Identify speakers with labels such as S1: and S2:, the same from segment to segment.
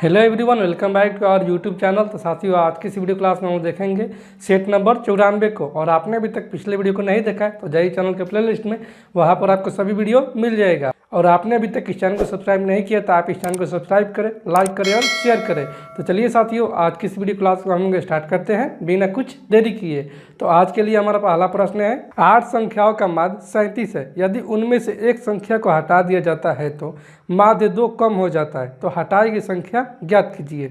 S1: Hello everyone, welcome back to our YouTube channel. तो साथियों, आज की इस वीडियो क्लास में हम देखेंगे सेट नंबर 94 को। और आपने अभी तक पिछले वीडियो को नहीं देखा है तो जाइए चैनल के प्ले लिस्ट में, वहाँ पर आपको सभी वीडियो मिल जाएगा। और आपने अभी तक इस चैनल को सब्सक्राइब नहीं किया तो आप इस चैनल को सब्सक्राइब करें, लाइक करें और शेयर करें। तो चलिए साथियों, आज की इस वीडियो क्लास को हम लोग स्टार्ट करते हैं बिना कुछ देरी किए। तो आज के लिए हमारा पहला प्रश्न है, 8 संख्याओं का माध्य 37 है। यदि उनमें से एक संख्या को हटा दिया जाता है तो माध्य 2 कम हो जाता है, तो हटाई गई संख्या ज्ञात कीजिए।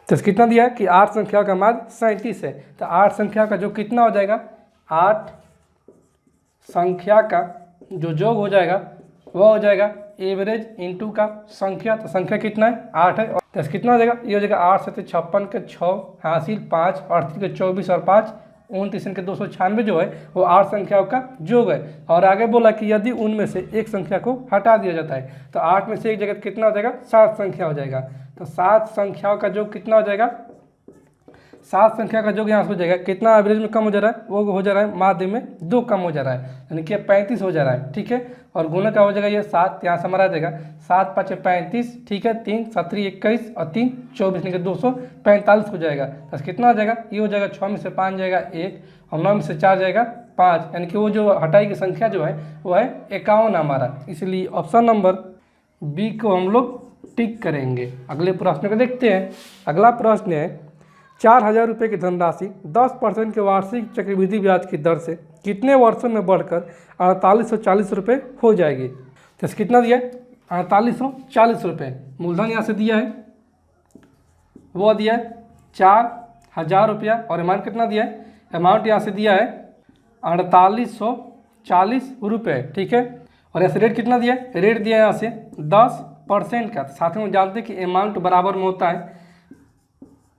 S1: तो कितना दिया है कि 8 संख्याओं का माध्य 37 है। तो 8 संख्या का जो कितना हो जाएगा, 8 संख्या का जो योग हो जाएगा वह हो जाएगा एवरेज इंटू का संख्या। तो संख्या कितना है, 8 है। और 10 कितना हो जाएगा, ये हो जाएगा 8 7 56 के 6 हासिल 5 38 के 24 और 5 29 के 296 जो है वो 8 संख्याओं का योग है। और आगे बोला कि यदि उनमें से एक संख्या को हटा दिया जाता है तो 8 में से एक जगह कितना हो जाएगा, 7 संख्या हो जाएगा। तो 7 संख्याओं का योग कितना हो जाएगा, 7 संख्या का योग यहाँ से हो जाएगा कितना, एवरेज में कम हो जा रहा है, वो हो जा रहा है माध्य में 2 कम हो जा रहा है, यानी कि 35 हो जा रहा है। ठीक है, और गुना का हो जाएगा ये 7, यहाँ से हमारा आ जाएगा 7 5 35। ठीक है, 3 7 21 और 3 24 यानी कि 245 हो जाएगा। तो कितना हो जाएगा, ये हो जाएगा 6 में से 5 जाएगा 1 और 9 में से 4 जाएगा 5, यानी कि वो जो हटाई की संख्या जो है वो है 51 हमारा। इसलिए ऑप्शन नंबर बी को हम लोग टिक करेंगे। अगले प्रश्न को देखते हैं। अगला प्रश्न है, 4000 रुपये की धनराशि 10% के वार्षिक चक्रवृद्धि ब्याज की दर से कितने वर्षों में बढ़कर 4840 रुपये हो जाएगी। तो कितना दिया है, 4840 रुपये। मूलधन यहाँ से दिया है, वो दिया है 4000 रुपया। और अमाउंट कितना दिया है, अमाउंट यहाँ से दिया है 4840 रुपये। ठीक है, और यहाँ से रेट कितना दिया है, रेट दिया है यहाँ से 10% का। साथ में जानते हैं कि अमाउंट बराबर में होता है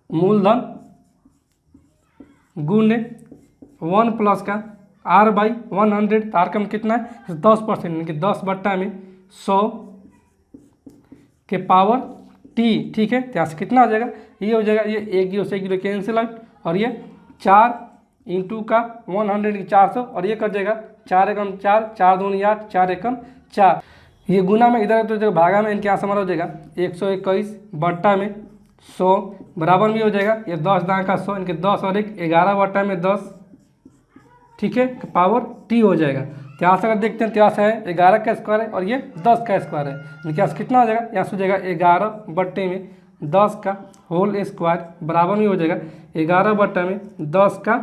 S1: मूलधन गुने 1 प्लस का R/100। आर का कितना है 10%, यानी कि 10 बट्टा में 100 के पावर T। ठीक है, यहाँ से कितना आ जाएगा, ये हो जाएगा, ये 1 0 से 1 0 कैंसिल आउट, और ये 4 इंटू का 100 की 400, और ये कर जाएगा 4 एकम 4 4 दूनी 8 4 एकम 4। ये गुना में इधर तो जगह भागा में इनके यहाँ से हमारा हो जाएगा 121 बट्टा में 100 बराबर भी हो जाएगा, ये 10 दाएँ का 100, इनके 10 और 1 11 बट्टा में 10। ठीक है, पावर T हो जाएगा। तो यहाँ से अगर देखते हैं तो यहाँ से है 11 का स्क्वायर है और ये 10 का स्क्वायर है, इनके यहाँ से कितना हो जाएगा, यहाँ से हो जाएगा 11 बट्टे में 10 का होल स्क्वायर बराबर में हो जाएगा 11 बट्टा में 10 का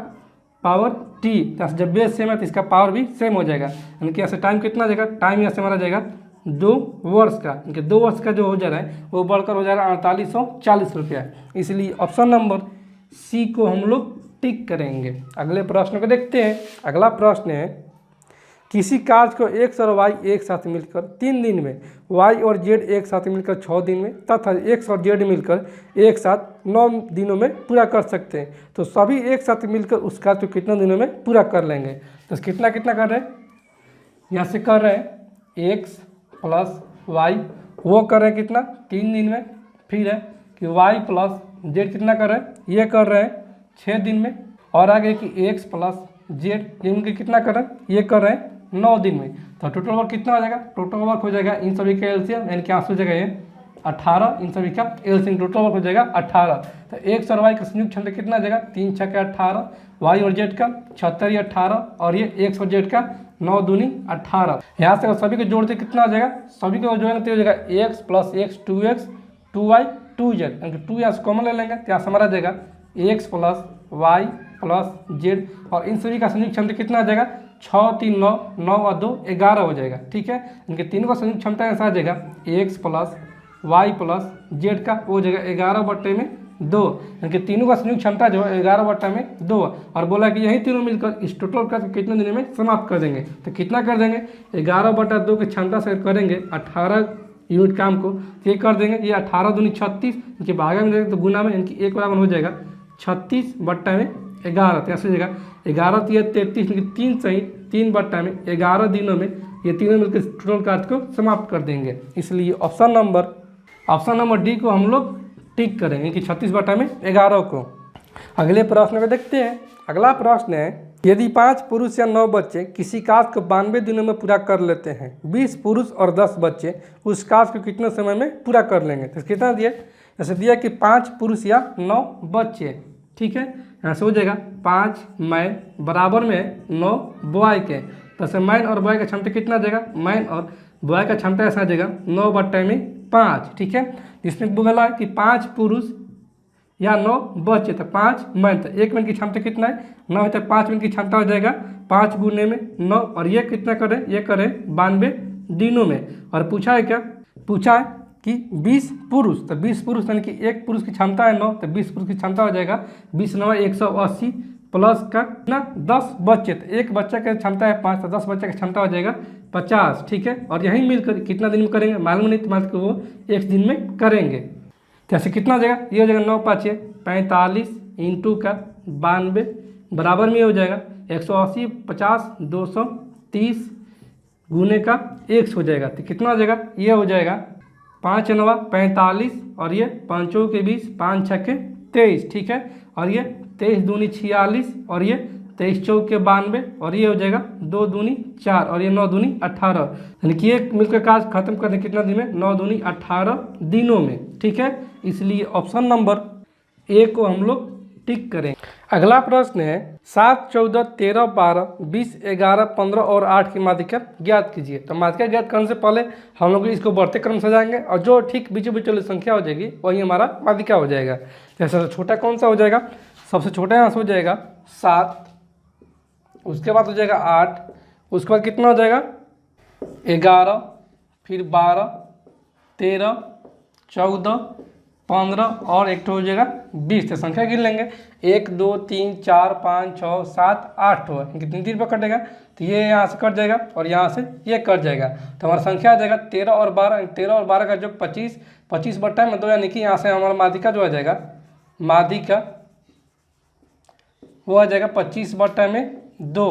S1: पावर T। यहाँ से जब बेस सेम है तो इसका पावर भी सेम हो जाएगा, इनके यहाँ से टाइम कितना आ जाएगा, टाइम यहाँ से हमारा जाएगा 2 वर्ष का, इनके 2 वर्ष का जो हो जा रहा है वो बढ़कर हो जा रहा है 4840 रुपया। इसलिए ऑप्शन नंबर सी को हम लोग टिक करेंगे। अगले प्रश्न को देखते हैं। अगला प्रश्न है, किसी कार्य को x और y एक साथ मिलकर 3 दिन में, y और z एक साथ मिलकर 6 दिन में तथा x और z मिलकर एक साथ 9 दिनों में पूरा कर सकते हैं। तो सभी एक साथ मिलकर उस कार्य को कितने दिनों में पूरा कर लेंगे। तो कितना कितना कर रहे हैं, यहाँ से कर रहे हैं x प्लस y, वो कर रहे हैं कितना 3 दिन में। फिर है कि y प्लस z कितना कर रहे हैं, ये कर रहे हैं 6 दिन में। और आगे कि x प्लस z ये उनके कितना कर रहे हैं, ये कर रहे हैं 9 दिन में। तो टोटल वर्क कितना हो जाएगा, टोटल वर्क हो जाएगा इन सभी का एलसीएम, यानी कि यहाँ से हो जाएगा ये 18, इन सभी का एलसीएम टोटल वर्क हो जाएगा 18। तो x और y का संयुक्त क्षमता कितना आ जाएगा, 3 6 के 18, y और z का 76 या 18, और ये x और z का 9 दूनी 18। यहाँ से सभी को जोड़ते कितना आ जाएगा, सभी को जोड़ेंगे तो हो जाएगा x plus x 2x 2y 2z, यानी कि 2 यहाँ से कॉमन ले लेंगे तो यहाँ से हमारा आ जाएगा x plus y plus z, और इन सभी का संयुक्त क्षमता कितना आ जाएगा 6 3 9 9 और 2 11 हो जाएगा। ठीक है, इनके तीनों का संयुक्त क्षमता ऐसा आ जाएगा x plus y plus z का वो हो जाएगा 11 बट्टे में 2, इनके तीनों का संयुक्त क्षमता जो है 11 बट्टा में 2। और बोला कि यही तीनों मिलकर इस टोटल का कितने दिनों में समाप्त कर देंगे। तो कितना कर देंगे, 11 बट्टा 2 की क्षमता से करेंगे 18 यूनिट काम को, ये कर देंगे, ये 18 दूनी 36, इनके भागा में देंगे तो गुना में इनकी एक बराबर हो जाएगा 36 बट्टा में 11। तो ऐसे हो जाएगा 11 3 33, इनकी 3 सही 3 बट्टा में 11 दिनों में ये तीनों मिलकर टोटल कार्य को समाप्त कर देंगे। इसलिए ऑप्शन नंबर डी को हम लोग टिक करेंगे कि 36 बट्टा में 11 को। अगले प्रश्न को देखते हैं। अगला प्रश्न है, यदि 5 पुरुष या 9 बच्चे किसी कार्य को 92 दिनों में पूरा कर लेते हैं, 20 पुरुष और 10 बच्चे उस कार्य को कितने समय में पूरा कर लेंगे। तो कितना दिए, जैसे दिया कि 5 पुरुष या 9 बच्चे, ठीक है। यहाँ से हो जाएगा 5 मैन बराबर में 9 बॉय के, तो ऐसे मैन और बॉय का क्षमता कितना आ जाएगा, मैन और बॉय का क्षमता ऐसा आ जाएगा 9/5, ठीक है। जिसमें बोला है कि 5 पुरुष या 9 बच्चे, तो 5 मैन, तो 1 मैन की क्षमता कितना है 9 है, तो 5 मैन की क्षमता हो जाएगा 5 गुने में 9, और ये कितना करे, ये करे 92 दिनों में। और पूछा है क्या, पूछा है कि 20 पुरुष, तो 20 पुरुष यानी कि 1 पुरुष की क्षमता है 9, तो 20 पुरुष की क्षमता हो जाएगा 20 9 180 प्लस का ना 10 बच्चे, तो एक बच्चा की क्षमता है 5, तो 10 बच्चे की क्षमता हो जाएगा 50, ठीक है। और यही मिलकर कितना दिन में करेंगे मालूम नहीं, तो मतलब कि वो 1 दिन में करेंगे। जैसे कितना हो जाएगा, ये हो जाएगा 9 5 45 इंटू का 92 बराबर में हो जाएगा 180 50 230 गुने का 1 हो जाएगा, तो कितना हो जाएगा, ये हो जाएगा 5 9 45 और ये 5 के 20 5 6 के 23, ठीक है। और ये 23 दूनी 46 और ये 23 चौक के 92 और ये हो जाएगा 2 दूनी 4 और ये 9 दूनी 18, यानी कि एक मिलकर काज खत्म करने कितना दिन में 9 दूनी 18 दिनों में, ठीक है। इसलिए ऑप्शन नंबर ए को हम लोग टिक करें। अगला प्रश्न है 7 14 13 12 20 11 15 और 8 की माध्यिका ज्ञात कीजिए। तो माध्यिका ज्ञात करने से पहले हम लोग इसको बढ़ते क्रम से जाएंगे और जो ठीक बीचों बीच वाली संख्या हो जाएगी वही हमारा माध्यिका हो जाएगा। जैसे छोटा कौन सा हो जाएगा, सबसे छोटा यहाँ से हो जाएगा 7, उसके बाद हो जाएगा 8, उसके बाद कितना हो जाएगा 11, फिर 12 13 14 15 और एक तो हो जाएगा 20। तो संख्या गिन लेंगे 1 2 3 4 5 6 7 8 हो, कितनी दिन पर कटेगा, तो ये यहाँ से कट जाएगा और यहाँ से ये कट जाएगा, तो हमारा संख्या आ जाएगा 13 और 12, 13 और 12 का जो 25 25 बट्टा में 2, यानी कि यहाँ से हमारा माध्यिका जो आ जाएगा, माध्यिका वो आ जाएगा 25 बट्टा में 2,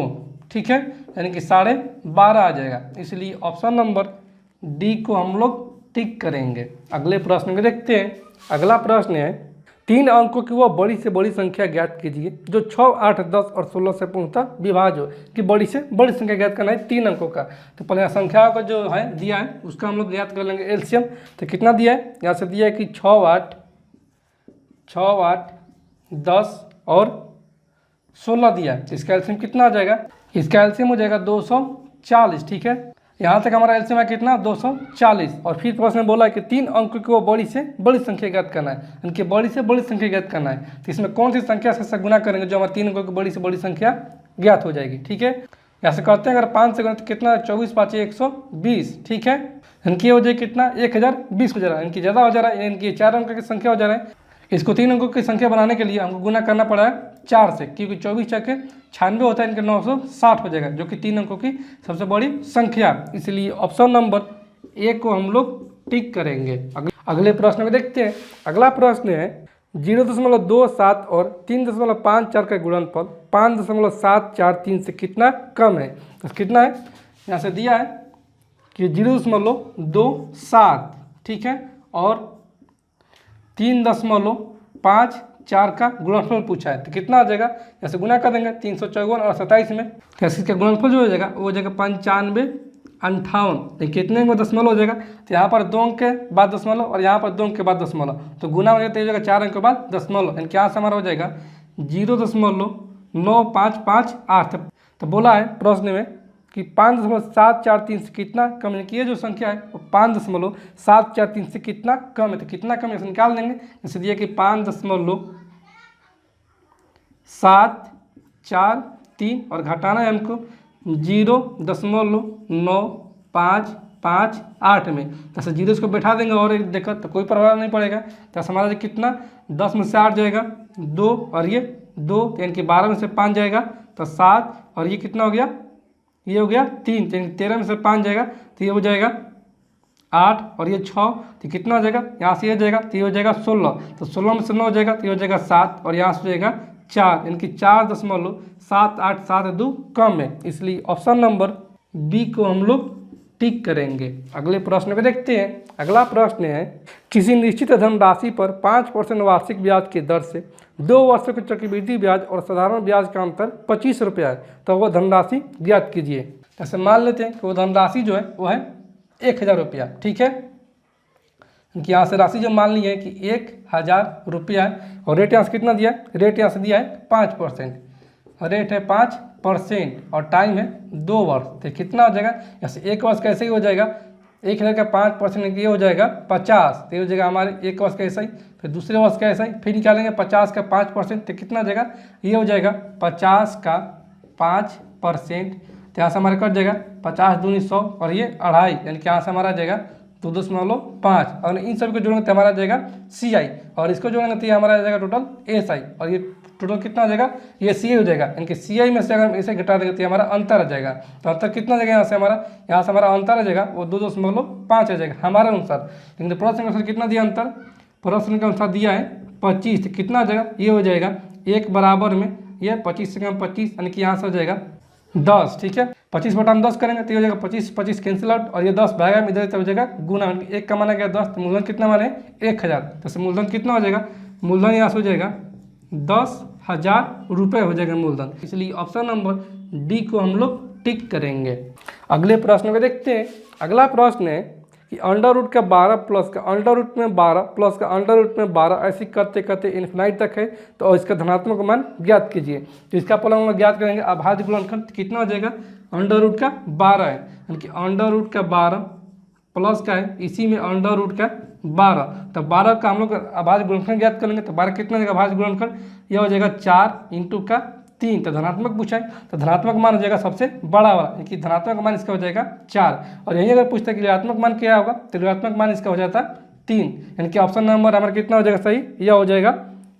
S1: ठीक है, यानी कि 12.5 आ जाएगा। इसलिए ऑप्शन नंबर डी को हम लोग टिक करेंगे। अगले प्रश्न को देखते हैं। अगला प्रश्न है 3 अंकों की वह बड़ी से बड़ी संख्या ज्ञात कीजिए जो 6 8 10 और 16 से पूर्णतः विभाज्य हो, कि बड़ी से बड़ी संख्या ज्ञात करना है 3 अंकों का। तो पहले संख्या का जो है दिया है उसका हम लोग ज्ञात कर लेंगे एलसीएम। तो कितना दिया है, यहाँ से दिया है कि 6 8 10 और 16 दिया है, इसका एलसीएम कितना आ जाएगा, इसका एलसीएम हो जाएगा 240, ठीक है। यहाँ तक हमारा एलसीएम है कितना 240। और फिर प्रश्न में बोला है कि 3 अंकों को बड़ी से बड़ी संख्या ज्ञात करना है, इनकी बड़ी से बड़ी संख्या ज्ञात करना है। तो इसमें कौन सी संख्या से गुना करेंगे जो हमारे 3 अंकों की बड़ी से बड़ी संख्या ज्ञात हो जाएगी, ठीक है। यहाँ से करते हैं अगर 5 से गुना तो कितना 24 5 120, ठीक है। इनकी हो जाएगी कितना 1020 हो जा रहा है, इनकी ज़्यादा हो जा रहा है, इनकी 4 अंकों की संख्या हो जा रहा है। इसको 3 अंकों की संख्या बनाने के लिए हमको गुना करना पड़ा है 4 से, क्योंकि 24 6 96 होता है, इनके 960 हो जाएगा, जो कि 3 अंकों की सबसे बड़ी संख्या। इसलिए ऑप्शन नंबर ए को हम लोग टिक करेंगे। अगले प्रश्न में देखते हैं। अगला प्रश्न है 0.27 और 3.54 का गुणनफल 5.743 से कितना कम है। तो कितना है, यहाँ से दिया है कि 0.27, ठीक है, और 3.54 का गुणनफल पूछा है। तो कितना आ जाएगा, जैसे गुना कर देंगे 354 और 27 में, कैसे इसका गुणनफल जो हो जाएगा वो हो जाएगा 95 58, कितने में दशमलव हो जाएगा, तो यहाँ पर 2 अंक के बाद दशमलव और यहाँ पर 2 अंक के बाद दशमलव, तो गुना हो जाएगा 4 अंक के बाद दशमलव, यानी यहाँ से हमारा हो जाएगा 0.9558। तो बोला है प्रश्न में कि 5.743 से कितना कम है, कि ये जो संख्या है वो 5.743 से कितना कम है। तो कितना कम है इसे निकाल देंगे, जैसे दिया कि 5.743 और घटाना है हमको 0.9558 में। जैसे 0 इसको बैठा देंगे और एक देखो तो कोई प्रभाव नहीं पड़ेगा। तो हमारा कितना 10 में से 8 जाएगा 2 और ये 2, यानी कि 12 में से 5 जाएगा तो 7 और ये कितना हो गया, ये हो गया 3, 13 में से 5 जाएगा तो ये हो जाएगा 8 और ये 6, तो कितना हो जाएगा, यहाँ से ये जाएगा तो ये हो जाएगा 16, तो 16 में से 9 जाएगा तो ये हो जाएगा 7 और यहाँ से जाएगा 4, यानी कि 4.782 कम है। इसलिए ऑप्शन नंबर बी को हम लोग टिक करेंगे। अगले प्रश्न को देखते हैं। अगला प्रश्न है किसी निश्चित धनराशि पर 5% वार्षिक ब्याज की दर से 2 वर्षों के चक्रवृद्धि ब्याज और साधारण ब्याज का अंतर 25 रुपया है, तो वह धनराशि ज्ञात कीजिए। जैसे मान लेते हैं कि वो धनराशि जो है वो है 1000 रुपया, ठीक है। इनकी यहाँ से राशि जो मान ली है कि 1000 है और रेट यहाँ से कितना दिया है, रेट यहाँ से दिया है 5%, रेट है 5% और टाइम है 2 वर्ष। तो कितना हो जाएगा, यहाँ से 1 वर्ष कैसे ही हो जाएगा, 1000 का 5% ये हो जाएगा 50, तो ये हो जाएगा हमारे 1 वर्ष का ऐसा ही, फिर दूसरे वर्ष का ऐसा ही, फिर निकालेंगे 50 का 5%, तो कितना हो जाएगा, ये हो जाएगा 50 का 5%, तो यहाँ से हमारा कट जाएगा 50 दूनी 100 और ये 2.5, यानी कि यहाँ से हमारा आ जाएगा 2.5 और इन सभी को जोड़ेंगे तो हमारा आ जाएगा CI और इसको जोड़ेंगे तो ये हमारा आ जाएगा टोटल SI और ये टोटल कितना हो जाएगा, ये CI हो जाएगा, यानी कि CI में से अगर हम इसे घटा देंगे तो हमारा अंतर आ जाएगा। तो अंतर कितना आ जाएगा, यहाँ से हमारा अंतर आ जाएगा वो 2.5 आ जाएगा हमारे अनुसार। लेकिन प्रश्न के अनुसार कितना दिया अंतर, प्रश्न के अनुसार दिया है 25, तो कितना आ जाएगा, ये हो जाएगा 1 बराबर में ये 25 से कम 25, यानी कि यहाँ से हो जाएगा 10। ठीक है, 25 बटा हम 10 करेंगे तो ये हो जाएगा 25 कैंसिल आउट और ये 10 भागा में इधर हो जाएगा गुना, 1 का माना गया 10, तो मूलधन कितना माने 1000, तो मूलधन कितना हो जाएगा, मूलधन यहाँ से हो जाएगा 10,000 रुपये हो जाएगा मूलधन। इसलिए ऑप्शन नंबर डी को हम लोग टिक करेंगे। अगले प्रश्न को देखते हैं। अगला प्रश्न है कि अंडर रूट का 12 प्लस का अंडर रूट में 12 प्लस का अंडर रूट में 12 ऐसे करते करते इन्फिनाइट तक है, तो इसका धनात्मक मान ज्ञात कीजिए। तो इसका पहले हम लोग ज्ञात करेंगे अभाज्य गुणनखंड, कितना हो जाएगा, अंडर रूट का 12 है, यानी कि अंडर रूट का 12 प्लस का है इसी में अंडर रूट का 12, तो 12 का हम लोग अभाज्य गुणनखंड ज्ञात करेंगे। तो 12 कितना हो जाएगा अभाज्य गुणनखंड, यह हो जाएगा 4 इंटू का 3, तो धनात्मक पूछा है तो धनात्मक मान हो जाएगा सबसे बड़ा वाला, यानी धनात्मक मान इसका हो जाएगा 4। और यही अगर पूछता है कि ऋणात्मक मान क्या होगा, तो ऋणात्मक मान इसका हो जाता 3, यानी कि ऑप्शन नंबर हमारा कितना हो जाएगा सही, यह हो जाएगा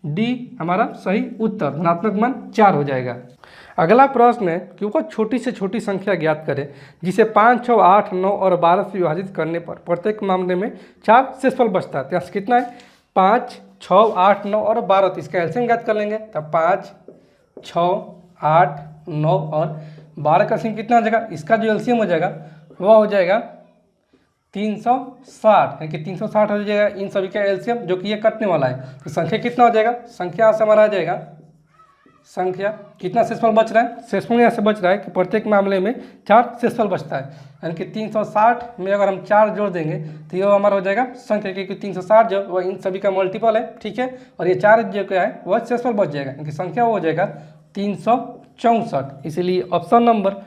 S1: डी हमारा सही उत्तर, धनात्मक मान 4 हो जाएगा। अगला प्रश्न है कि ऊपर छोटी से छोटी संख्या ज्ञात करें जिसे 5, 6, 8, 9 और 12 से विभाजित करने पर प्रत्येक मामले में 4 शेषफल बचता है। तो यहाँ कितना है, 5, 6, 8, 9 और 12, तो इसका एलसीएम ज्ञात कर लेंगे। तब 5, 6, 8, 9 और 12 का एलसीएम कितना हो जाएगा, इसका जो एलसीएम हो जाएगा वह हो जाएगा 360, यानी कि 360 हो जाएगा इन सभी का एलसीएम, जो कि ये कटने वाला है। तो संख्या कितना हो जाएगा, संख्या से हमारा आ जाएगा, संख्या कितना शेषफल बच रहा है, शेषफल यहाँ से बच रहा है कि प्रत्येक मामले में 4 शेषफल बचता है, यानी कि 360 में अगर हम 4 जोड़ देंगे तो ये हमारा हो जाएगा संख्या, क्योंकि 360 जो वह इन सभी का मल्टीपल है। ठीक है, और ये 4 जो क्या है वह शेषफल बच जाएगा, यानी कि संख्या वो हो जाएगा 364। इसलिए ऑप्शन नंबर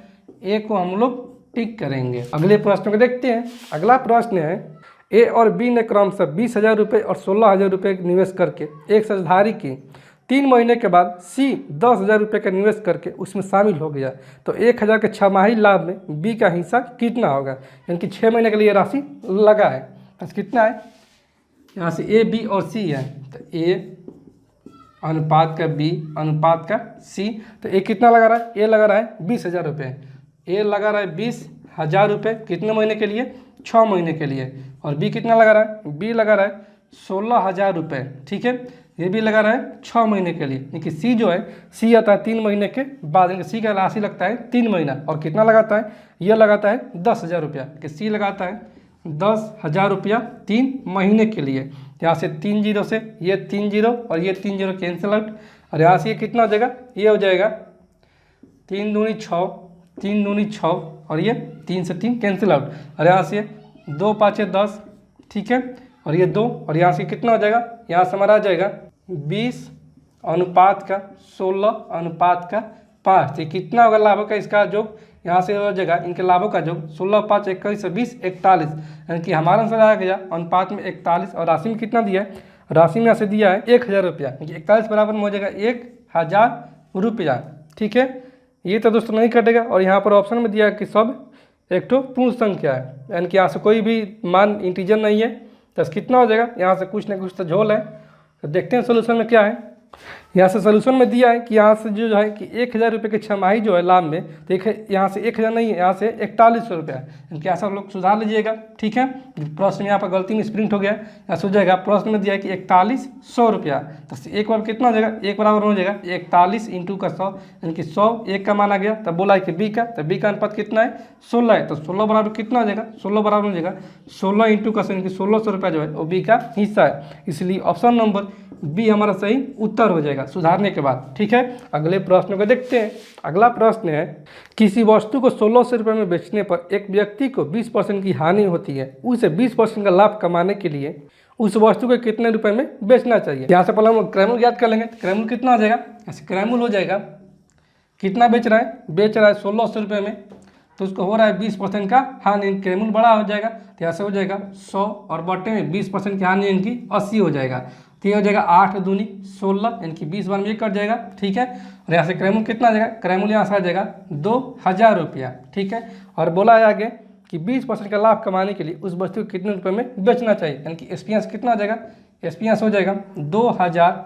S1: ए को हम लोग टिक करेंगे। अगले प्रश्न को देखते हैं। अगला प्रश्न है, ए और बी ने क्रमशः 20,000 रुपये और 16,000 रुपये निवेश करके एक साझेदारी की। 3 महीने के बाद सी 10,000 रुपये का निवेश करके उसमें शामिल हो गया, तो 1,000 के छमाही लाभ में बी का हिस्सा कितना होगा, यानी कि 6 महीने के लिए राशि लगा है। तो कितना है, यहाँ से ए बी और सी है, तो ए अनुपात का बी अनुपात का सी, तो ए कितना लगा रहा है, ए लगा रहा है 20,000 रुपये, ए लगा रहा है 20,000 रुपये कितने महीने के लिए, 6 महीने के लिए। और बी कितना लगा रहा है, बी लगा रहा है 16,000 रुपये। ठीक है, ये भी लगा रहा है 6 महीने के लिए, यानी कि सी जो है, सी आता है 3 महीने के बाद, यानी सी का राशि लगता है 3 महीना। और कितना लगाता है, यह लगाता है 10,000 रुपया, कि सी लगाता है 10,000 रुपया 3 महीने के लिए। यहाँ से 3 जीरो से ये 3 जीरो और ये 3 जीरो कैंसिल आउट, और यहाँ से ये कितना हो जाएगा, ये हो जाएगा 3 दूनी 6, 3 दूनी 6 और ये 3 से 3 कैंसिल आउट, और यहाँ से 2 5 10। ठीक है, और ये 2, और यहाँ से कितना हो जाएगा, यहाँ से हमारा आ जाएगा 20 अनुपात का 16 अनुपात का 5। तो कितना होगा लाभों का इसका योग, यहाँ से हो जाएगा इनके लाभों का योग 16, 5, 21, 20, 41, यानी कि हमारा आंसर आ गया अनुपात में 41। और राशि में कितना दिया है, राशि में यहाँ से दिया है 1,000 रुपया, यानी 41 बराबर में हो जाएगा 1,000 रुपया। ठीक है, ये तो दोस्तों नहीं कटेगा। और यहाँ पर ऑप्शन में दिया है कि सब एक तो पूर्ण संख्या है, यानी कि यहाँ से कोई भी मान इंटीजर नहीं है। तो कितना हो जाएगा, यहाँ से कुछ ना कुछ तो झोल है। तो देखते हैं सोल्यूशन में क्या है। यहाँ से सोल्यूशन में दिया है कि यहाँ से जो है कि 1,000 रुपये की छमाही जो है लाभ में, देखिए यहाँ से 1,000 नहीं है, यहाँ से 4100 रुपया है, इनके ऐसा लोग सुधार लीजिएगा। ठीक है, प्रश्न में यहाँ पर गलती में स्प्रिंट हो गया, यहाँ से हो जाएगा प्रश्न में दिया है कि 4100 रुपया, तो एक बार कितना हो जाएगा, एक बराबर हो जाएगा 41 इंटू का 100, यानी कि 100 एक का माना गया। तब बोला है कि बी का, तो बी का अनुपात कितना है 16 है, तो 16 बराबर कितना हो जाएगा, 16 बराबर हो जाएगा 16 इंटू का 100, यानी कि 1600 रुपया जो है वो बी का हिस्सा है। इसलिए ऑप्शन नंबर बी हमारा सही उत्तर हो जाएगा सुधारने के बाद। ठीक है, अगले प्रश्न को देखते हैं। अगला प्रश्न है, किसी वस्तु को 1600 रुपये में बेचने पर एक व्यक्ति को 20% की हानि होती है, उसे 20% का लाभ कमाने के लिए उस वस्तु को कितने रुपए में बेचना चाहिए। यहाँ से पहले हम क्रैमूल याद कर लेंगे। क्रैमूल कितना हो जाएगा, ऐसे क्रैमूल हो जाएगा, कितना बेच रहा है, बेच रहा है 1600 रुपये में, तो उसको हो रहा है 20% का हानि, क्रैमूल बड़ा हो जाएगा, तो यहाँ से हो जाएगा 100 और बटे में 20% की हानि यानी कि 80 हो जाएगा। तो ये हो जाएगा 8 दूनी 16 यानी कि 20 बार में ये कट जाएगा। ठीक है, और यहाँ से क्रैमूल कितना आ जाएगा, क्रैमूल यहाँ से आ जाएगा 2000 रुपया। ठीक है, और बोला है आगे कि 20% का लाभ कमाने के लिए उस वस्तु को कितने रुपये में बेचना चाहिए, यानी कि एसपीएस कितना आ जाएगा, एसपीएस हो जाएगा 2000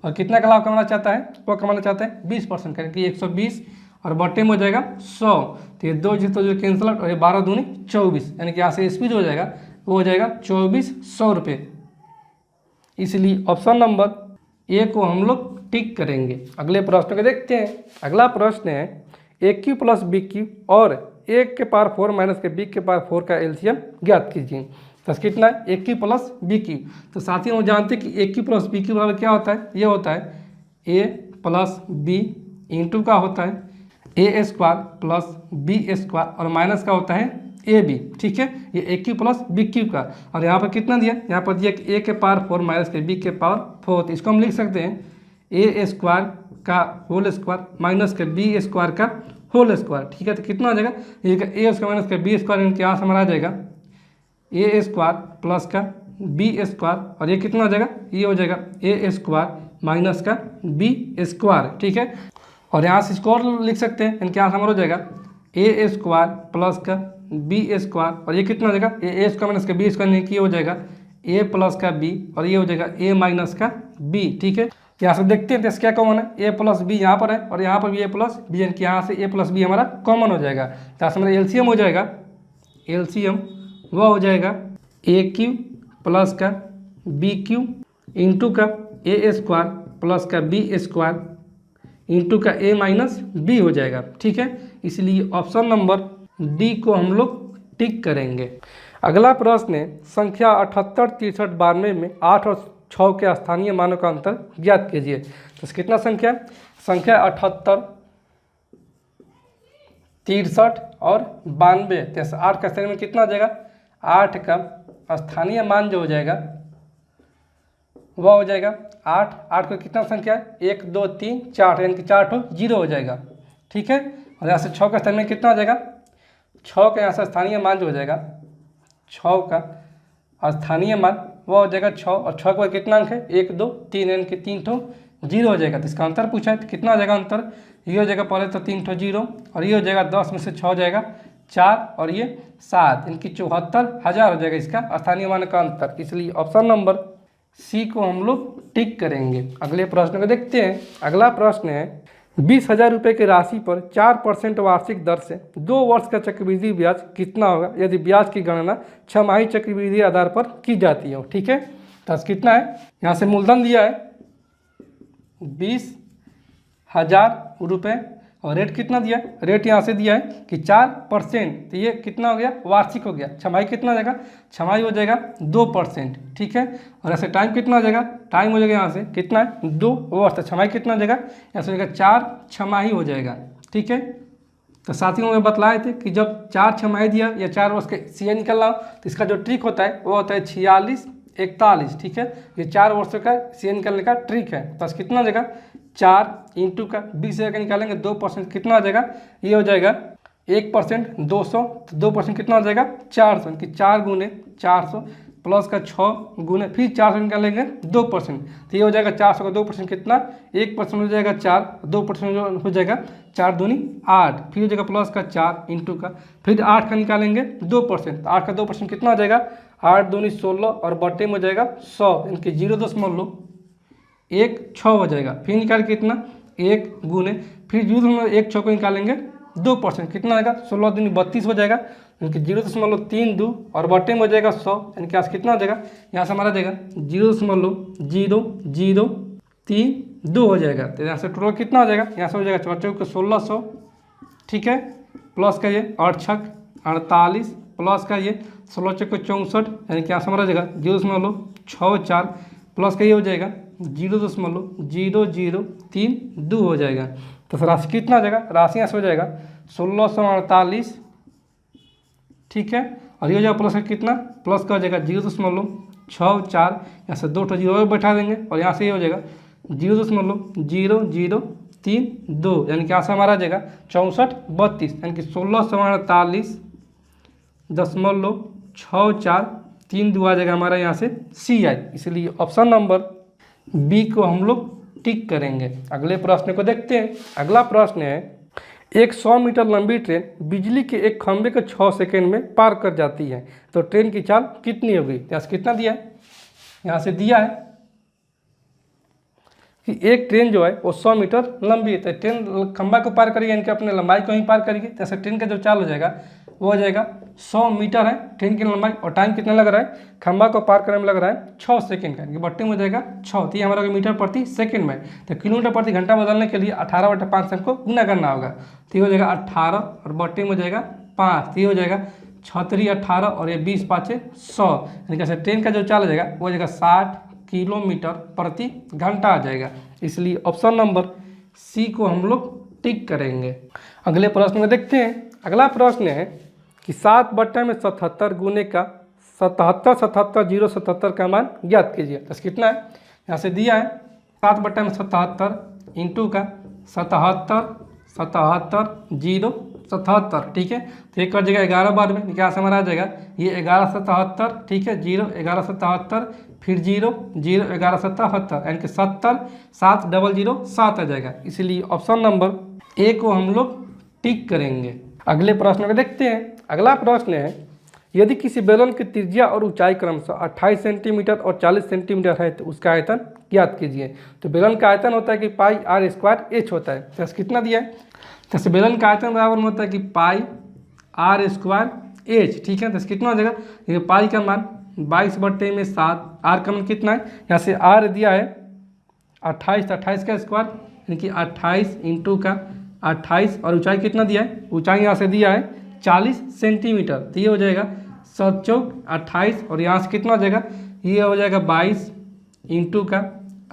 S1: और कितना का लाभ कमाना चाहता है, वो कमाना चाहता है 20% का, यानी 120 और बटे में हो जाएगा 100। तो ये 2 जीरो जो कैंसिल और ये 12 दूनी 24, यानी कि यहाँ से एसपी जो हो जाएगा वो हो जाएगा 2400 रुपये। इसलिए ऑप्शन नंबर ए को हम लोग टिक करेंगे। अगले प्रश्न को देखते हैं। अगला प्रश्न है, ए क्यू प्लस बी क्यू और ए के पावर 4 माइनस के बी के पावर 4 का एलसीएम ज्ञात कीजिए। तो कितना है, ए क्यू प्लस बी क्यू। तो साथ ही हम जानते हैं कि ए क्यू प्लस बी क्यू बराबर क्या होता है, ये होता है ए प्लस बी इंटू का होता है ए स्क्वायर प्लस बी स्क्वायर और माइनस का होता है ए बी। ठीक है, ये ए क्यू प्लस बी क्यू का, और यहाँ पर कितना दिया, यहाँ पर दिया कि ए के पावर 4 माइनस के बी के पावर 4। तो इसको हम लिख सकते हैं ए स्क्वायर का होल स्क्वायर माइनस के बी स्क्वायर का होल स्क्वायर। ठीक है, तो कितना आ जाएगा, ये ए स्क्वायर माइनस का बी स्क्वायर, इनके यहाँ से हमारा आ जाएगा ए स्क्वायर प्लस का बी स्क्वायर और ये कितना हो जाएगा, ये हो जाएगा ए स्क्वायर माइनस का बी स्क्वायर। ठीक है, और यहाँ से इसको और लिख सकते हैं, इनके यहाँ से हमारा हो जाएगा ए स्क्वायर प्लस का बी स्क्वायर और ये कितना हो जाएगा, ए स्क्वायर माइनस का बी स्क्वायर, ये हो जाएगा ए प्लस का बी और ये हो जाएगा ए माइनस का बी। ठीक है, यहाँ से देखते हैं तो क्या कॉमन है, ए प्लस बी यहाँ पर है और यहाँ पर भी ए प्लस बी, यानी कि यहाँ से ए प्लस बी हमारा कॉमन हो जाएगा। तो यहाँ से हमारा एलसीएम हो जाएगा, एलसीएम वह हो जाएगा ए क्यू प्लस का बी क्यू इंटू का ए स्क्वायर प्लस का बी स्क्वायर इंटू का ए माइनस बी हो जाएगा। ठीक है, इसलिए ऑप्शन नंबर डी को हम लोग टिक करेंगे। अगला प्रश्न है, संख्या 78, 63, 92 में 8 और 6 के स्थानीय मानों का अंतर ज्ञात कीजिए। तो कितना संख्या, संख्या 78, 63 और 92, जैसे 8 का स्थानीय में कितना हो जाएगा, 8 का स्थानीय मान जो हो जाएगा वह हो जाएगा 8। 8 को कितना संख्या है, 1 2 3 4, यानी कि 4 ठो 0 हो जाएगा। ठीक है, और यहाँ से 6 का स्थानीय में कितना हो जाएगा, 6 का यहाँ से स्थानीय मान जो हो जाएगा, 6 का स्थानीय मान वह हो जाएगा 6 और 6 का कितना अंक है, 1 2 3, यानी कि 3 ठो 0 हो जाएगा। तो इसका अंतर पूछा है, तो कितना हो जाएगा अंतर, ये हो जाएगा पहले तो 3 ठो 0 और ये हो जाएगा 10 में से 6 हो जाएगा 4 और ये 7, इनकी 74,000 हो जाएगा इसका स्थानीय मान का अंतर। इसलिए ऑप्शन नंबर सी को हम लोग टिक करेंगे। अगले प्रश्न को देखते हैं। अगला प्रश्न है, 20,000 रुपये की राशि पर 4% वार्षिक दर से 2 वर्ष का चक्रवृद्धि ब्याज कितना होगा यदि ब्याज की गणना छमाही चक्रवृद्धि आधार पर की जाती हो। ठीक है, तो कितना है, यहाँ से मूलधन दिया है 20,000 रुपये और रेट कितना दिया है, रेट यहाँ से दिया है कि 4%, तो ये कितना हो गया, वार्षिक हो गया। छमाही कितना हो जाएगा, छमाही हो जाएगा 2%। ठीक है, और ऐसे टाइम कितना हो जाएगा, टाइम हो जाएगा यहाँ से कितना है 2 वर्ष, तो छमाही कितना हो जाएगा, यहाँ से हो जाएगा 4 छमाही हो जाएगा। ठीक है, तो साथियों में बतलाए थे कि जब 4 छमाही दिया या 4 वर्ष के सीए निकल रहा हो तो इसका जो ट्रिक होता है वो होता है 46 41। ठीक है, ये 4 वर्षों का सीए निकलने का ट्रिक है। बस कितना हो जाएगा, 4 इंटू का 20 का निकालेंगे 2%, कितना हो जाएगा, ये हो जाएगा 1% 200, तो 2% कितना हो जाएगा 400, कि 4 गुने 400 प्लस का 6 गुने फिर 400 निकालेंगे 2%, तो ये हो जाएगा 400 का 2% कितना, 1% हो जाएगा 4, 2% हो जाएगा 4 दूनी 8, फिर हो जाएगा प्लस का 4 इंटू का फिर 8 का निकालेंगे 2%, तो 8 का 2% कितना हो जाएगा, 8 दूनी 16 और बटे में हो जाएगा 100, इनके 0.16 हो जाएगा। फिर निकाल कितना 1 गुने फिर 0.16 को निकालेंगे 2%, कितना आएगा 16 दूनी 32 हो जाएगा, इनके 0.32 और बटे में हो जाएगा 100, इनके पास कितना हो जाएगा, यहाँ से हमारा जाएगा 0.0032 हो जाएगा। तो यहाँ से टोटल कितना हो जाएगा, यहाँ से हो जाएगा 1600। ठीक है, प्लस का ये 8 छक 48 प्लस का ये 16 चौक 64, यानी कि यहाँ से हमारा जाएगा 0.64 प्लस का ये हो जाएगा 0.0032 हो जाएगा। तो फिर राशि कितना आ जाएगा, राशि यहाँ से हो जाएगा 1648, ठीक है। और ये हो जाएगा प्लस का कितना, प्लस का हो जाएगा 0.64, यहाँ से 2 जीरो और बैठा देंगे और यहाँ से ये हो जाएगा 0.0032, यानी कि यहाँ से हमारा आ जाएगा 6432, यानी कि 1648.6432 आ जाएगा हमारा यहाँ से CI। इसलिए ऑप्शन नंबर बी को हम लोग टिक करेंगे। अगले प्रश्न को देखते हैं। अगला प्रश्न है, एक 100 मीटर लंबी ट्रेन बिजली के एक खंभे को 6 सेकंड में पार कर जाती है, तो ट्रेन की चाल कितनी होगी। यहाँ से कितना दिया है, यहाँ से दिया है कि एक ट्रेन जो है वो 100 मीटर लंबी है, तो ट्रेन खंभा को पार करेगी, यानी कि अपने लंबाई को ही पार करेगी। जैसे ट्रेन का जो चाल हो जाएगा वो हो जाएगा 100 मीटर है ट्रेन की लंबाई, और टाइम कितना लग रहा है, खंभा को पार करने में लग रहा है 6 सेकंड का, यानी बट्टे में हो जाएगा 6, तो ये हमारा मीटर प्रति सेकंड में। तो किलोमीटर प्रति घंटा बदलने के लिए 18/5 से हमको गुना करना होगा, तो ये हो जाएगा 18 और बट्टे में हो जाएगा 5, तो ये हो जाएगा 6×3 18 और ये 20×5 100, यानी कैसे ट्रेन का जो चाल हो जाएगा वो हो जाएगा 60 किलोमीटर प्रति घंटा आ जाएगा। इसलिए ऑप्शन नंबर सी को हम लोग टिक करेंगे। अगले प्रश्न में देखते हैं। अगला प्रश्न है कि 7/77 गुने का 77 का मान ज्ञात कीजिए। तो कितना है, यहाँ से दिया है 7/77 इंटू का 77, ठीक है। तो एक कर जाएगा 11 बार में, क्या से हमारा आ जाएगा ये 1177, ठीक है, 0 1177 फिर 0 0 1177, यानी कि 70 7007 आ जाएगा। इसलिए ऑप्शन नंबर ए को हम लोग टिक करेंगे। अगले प्रश्न को देखते हैं। अगला प्रश्न है, यदि किसी बेलन की त्रिज्या और ऊंचाई क्रमशः 28 सेंटीमीटर और 40 सेंटीमीटर है तो उसका आयतन ज्ञात कीजिए। तो बेलन का आयतन होता है कि पाई r स्क्वायर h होता है। तो कितना दिया है, जैसे बेलन का आयतन बराबर में होता है कि पाई r स्क्वायर h, ठीक है। तो कितना हो जाएगा, ये पाई का मान 22/7, r का मान कितना है, यहाँ से r दिया है 28, 28 का स्क्वायर यानी कि 28 इंटू का 28, और ऊंचाई कितना दिया है, ऊंचाई यहाँ से दिया है 40 सेंटीमीटर, तो ये हो जाएगा 7 चौक 28, और यहाँ से कितना हो जाएगा, ये हो जाएगा 22 इंटू का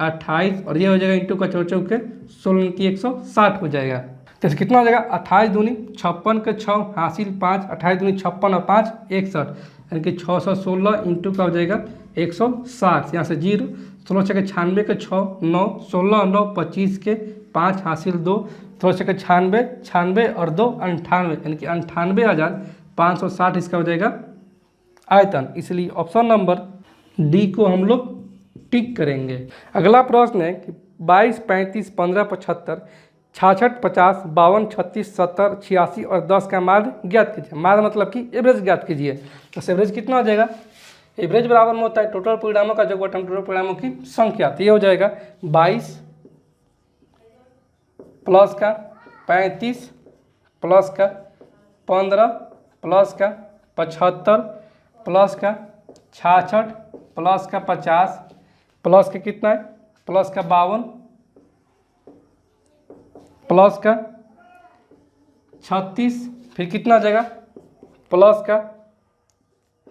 S1: 28, और ये हो जाएगा इंटू का 4 चौक के 16 की 160 हो जाएगा। तो कितना हो जाएगा 28 दूनी 56 के 6 हासिल 5, 28 दूनी 56 और 5 61, यानी कि 616 इंटू का हो जाएगा 160, यहाँ से 0 16 छः 96 के 6 9 16 9 25 के 5 हासिल 2, 16 छः 96 96 और 2 98, यानी कि 98,560 इसका हो जाएगा आयतन। इसलिए ऑप्शन नंबर डी को हम लोग टिक करेंगे। अगला प्रश्न है कि 22 35 15 75 66 50 52 36 70 86 और 10 का माध्य ज्ञात कीजिए। माध्य मतलब कि एवरेज ज्ञात कीजिए। तो एवरेज कितना हो जाएगा, एवरेज बराबर में होता है टोटल परिणामों का जोगबटम टोटल परिणामों की संख्या। तो ये हो जाएगा 22 प्लस का 35 प्लस का 15 प्लस का 75 प्लस का 66 प्लस का 50 प्लस का कितना है, प्लस का 52 प्लस का 36 फिर कितना आ जाएगा, प्लस का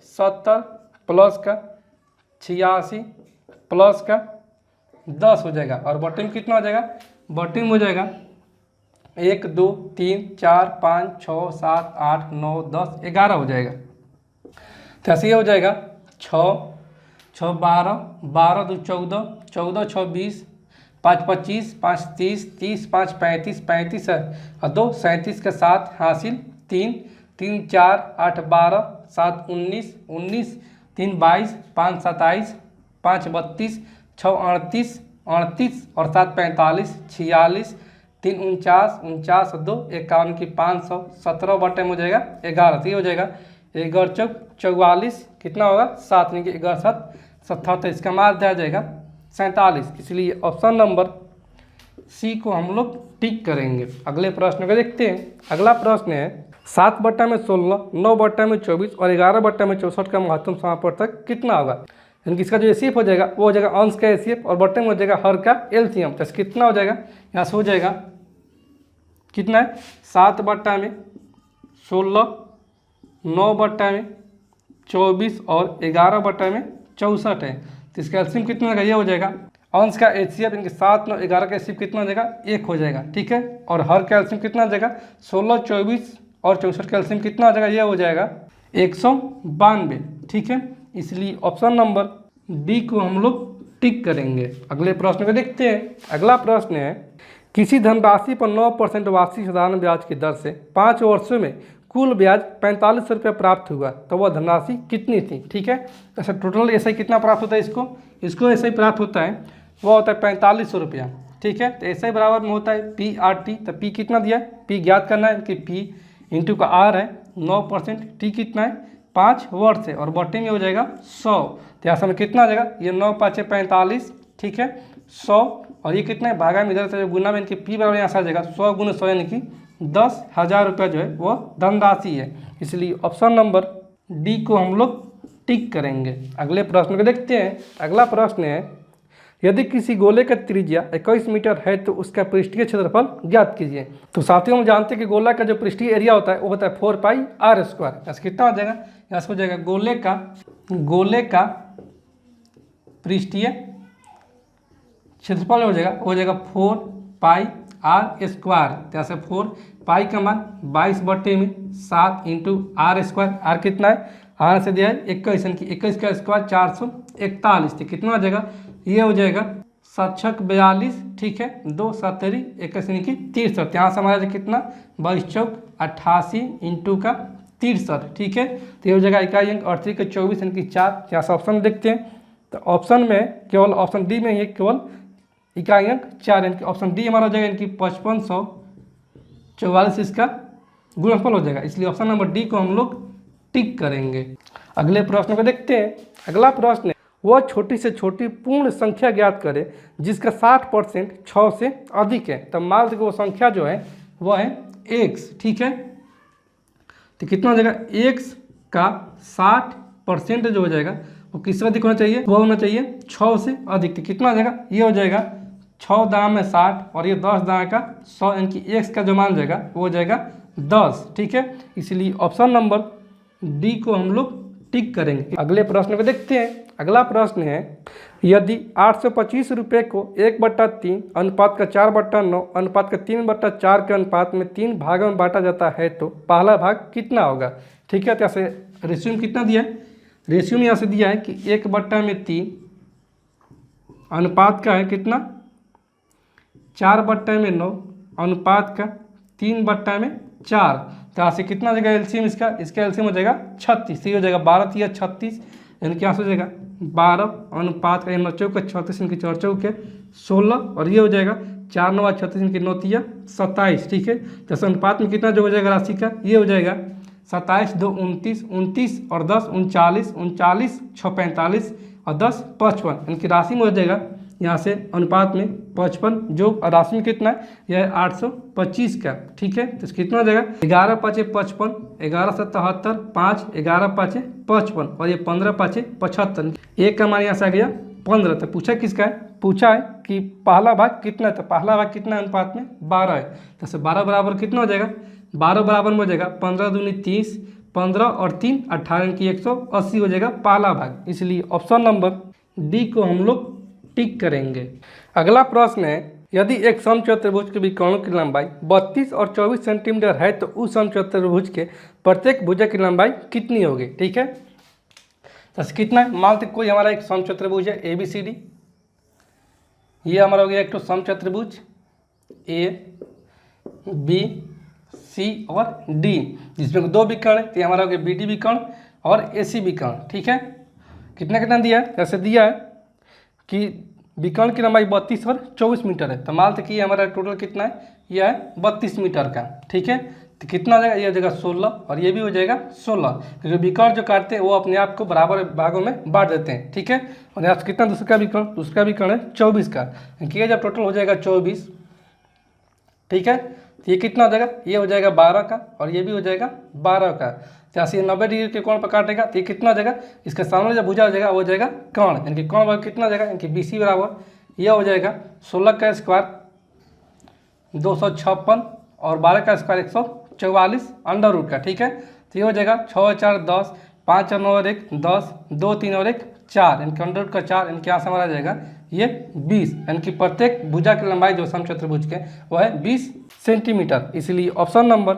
S1: 70 प्लस का 86 प्लस का 10 हो जाएगा। और बॉटम कितना हो जाएगा, बॉटम हो जाएगा 1 2 3 4 5 6 7 8 9 10 11 हो जाएगा। तो ऐसे ही हो जाएगा 6 6 12 12 2 14 14 6 20 5 25 5 30 30 5 35 35 है और 2 37 के 7 हासिल 3 3 4 8 12 7 19 19 3 22 5 27 5 32 6 38 38 और 7 45 46 3 49 49 और 2 51 की 500 17 बटे में हो जाएगा 11। तो ये हो जाएगा 11 चौक 44 कितना होगा 7 यानी कि 11 7 77, इसका माध्य आ जाएगा 47। इसलिए ऑप्शन नंबर सी को हम लोग टिक करेंगे। अगले प्रश्न को देखते हैं। अगला प्रश्न है 7/16 9/24 और 11/64 का महत्तम समापवर्तक कितना होगा। यानी कि इसका जो एसीएफ हो जाएगा वो हो जाएगा अंश का एसीएफ और बट्टे में हो जाएगा हर का एलसीएम। तो कितना हो जाएगा, यहाँ से हो जाएगा कितना है 7/16 9/24 और 11/64 है। तो इसका एलसीएम कितना होगा, ये हो जाएगा अंश का HCF इनके 7 9 11 का HCF कितना हो जाएगा 1 हो जाएगा, ठीक है। और हर का एल्सियम कितना हो जाएगा 16 24 और 64 का एल्सियम कितना हो जाएगा, ये हो जाएगा 192, ठीक है। इसलिए ऑप्शन नंबर डी को हम लोग टिक करेंगे। अगले प्रश्न को देखते हैं। अगला प्रश्न है, किसी धनराशि पर 9% वार्षिक साधारण ब्याज की दर से 5 वर्षों में कुल ब्याज 4500 रुपये प्राप्त हुआ, तो वह धनराशि कितनी थी, ठीक है। ऐसा टोटल ऐसा ही कितना प्राप्त होता है, इसको ऐसा ही प्राप्त होता है, वह होता है 4500 रुपया, ठीक है। तो ऐसा ही बराबर में होता है PRT। तो P कितना दिया है, P ज्ञात करना है कि P इंटू का R है 9%, T कितना है 5 वर्ष है और बटे में हो जाएगा 100। तो यहाँ समय कितना आ जाएगा, ये 9 5 45, ठीक है, 100 और ये कितना है भागा में इधर से गुना में इनके P बराबर यहाँ से आ जाएगा 100 गुना 100 यानी कि 10,000 रुपया जो है वह धनराशि है। इसलिए ऑप्शन नंबर डी को हम लोग टिक करेंगे। अगले प्रश्न को देखते हैं। अगला प्रश्न है, यदि किसी गोले का त्रिज्या 21 मीटर है तो उसका पृष्ठीय क्षेत्रफल ज्ञात कीजिए। तो साथियों हम जानते हैं कि गोला का जो पृष्ठीय एरिया होता है वो होता है 4πr²। ऐसा कितना हो जाएगा, यहाँ से हो जाएगा गोले का पृष्ठीय क्षेत्रफल हो जाएगा 4πr²। तो यहाँ से 4π का मान 22/7 इंटू r²। आर कितना है, आर से दिया है 21 यानी कि 21 का स्क्वायर 441। तो कितना हो जाएगा, ये हो जाएगा 7 42, ठीक है, 2 7 21 यानी कि 63। यहाँ से हमारा कितना 22 चौक 88 इंटू का 63, ठीक है। तो ये हो जाएगा इकाई अंक 38 का 24 यानी कि 4। यहाँ से ऑप्शन देखते हैं, तो ऑप्शन में केवल ऑप्शन डी में ही केवल इकाई अंक 4 यानी कि ऑप्शन डी हमारा हो जाएगा यानी कि 5544 इसका गुणनफल हो जाएगा। इसलिए ऑप्शन नंबर डी को हम लोग टिक करेंगे। अगले प्रश्न को देखते हैं। अगला प्रश्न है, वह छोटी से छोटी पूर्ण संख्या ज्ञात करे जिसका 60% 6 से अधिक है। तब मान लीजिए वो संख्या जो है वह है x, ठीक है। तो कितना हो जाएगा, x का 60% जो हो जाएगा वो किससे अधिक होना चाहिए, वह होना चाहिए 6 से अधिक। तो कितना हो जाएगा, ये हो जाएगा 6 दाम में 60 और ये 10 दाम का 100 यानी कि x का जो मान जाएगा वो हो जाएगा 10, ठीक है। इसलिए ऑप्शन नंबर डी को हम लोग टिक करेंगे। अगले प्रश्न को देखते हैं। अगला प्रश्न है, यदि 825 रुपये को 1/3 अनुपात का 4/9 अनुपात का 3/4 के अनुपात में 3 भागों में बांटा जाता है तो पहला भाग कितना होगा, ठीक है। तो यहाँ से रेशियो कितना दिया है, रेशियो में यहाँ से दिया है कि 1/3 अनुपात का है कितना 4/9 अनुपात का 3/4। तो यहाँ से कितना हो जाएगा एलसीएम इसका एलसीएम हो जाएगा 36। ये हो जाएगा 12 या 36 यानी क्या हो जाएगा 12 अनुपात का 9 चौक 36 इनकी 4 चौक 16 और ये हो जाएगा 4 9 36 इनकी 9 27, ठीक है। तो अनुपात में कितना जो हो जाएगा राशि का, ये हो जाएगा 27 2 29 29 और 10 39 39 6 45 और 10 55 इनकी राशि में हो जाएगा यहाँ से अनुपात में 55 जो राशि में कितना है, यह है 825 का, ठीक है। तो कितना हो जाएगा 11 5 55 11 7 73 5 11 5 55 और ये 15 5 75। एक का मान यहाँ से आ गया 15। तो पूछा किसका है, पूछा है कि पहला भाग कितना है। तो पहला भाग कितना है अनुपात में 12 है। तो 12 बराबर कितना हो जाएगा, 12 बराबर में हो जाएगा 15 दूनी 30 15 और 3 18 की 180 हो जाएगा पहला भाग। इसलिए ऑप्शन नंबर डी को हम लोग टिक करेंगे। अगला प्रश्न है, यदि एक समचतुर्भुज के विकर्णों की लंबाई 32 और 24 सेंटीमीटर है तो उस समचतुर्भुज के प्रत्येक भुजा की लंबाई कितनी होगी, ठीक है। तो कितना है, मान लीजिए कोई हमारा एक समचतुर्भुज है ABCD, ये हमारा हो गया एक तो समचतुर्भुज ABC और D जिसमें 2 विकर्ण है। तो ये हमारा हो गया BD विकर्ण और AC विकर्ण, ठीक है। कितना दिया है, जैसे दिया है कि विकर्ण की लंबाई 32 और 24 मीटर है। तो मान लीजिए कि हमारा टोटल कितना है, यह है 32 मीटर का, ठीक है। तो कितना हो जाएगा, ये हो जाएगा 16 और ये भी हो जाएगा 16 क्योंकि विकर्ण जो काटते हैं वो अपने आप को बराबर भागों में बांट देते हैं, ठीक है। और यहाँ से कितना दूसरा विकर्ण है 24 का, किया जब टोटल हो जाएगा 24, ठीक है। तो ये कितना हो जाएगा, ये हो जाएगा 12 का और ये भी हो जाएगा 12 का। जैसे ये 90 डिग्री के कोण पर काटेगा तो ये कितना हो जाएगा, इसका सामने जो भुजा हो जाएगा वो हो जाएगा कोण, यानी कि कोण बराबर कितना हो जाएगा, यानी कि BC बराबर यह हो जाएगा 16 का स्क्वायर 256 और 12 का स्क्वायर 144 अंडर रूट का, ठीक है। तो ये हो जाएगा 6 4 10 5 और 9 और 1 10 2 3 और 1 4 इनके अंडर रूट का 4 इनके यहाँ से हमारा आ जाएगा ये 20, यानी कि प्रत्येक भुजा की लंबाई जो समचतुर्भुज के वो है 20 सेंटीमीटर। इसलिए ऑप्शन नंबर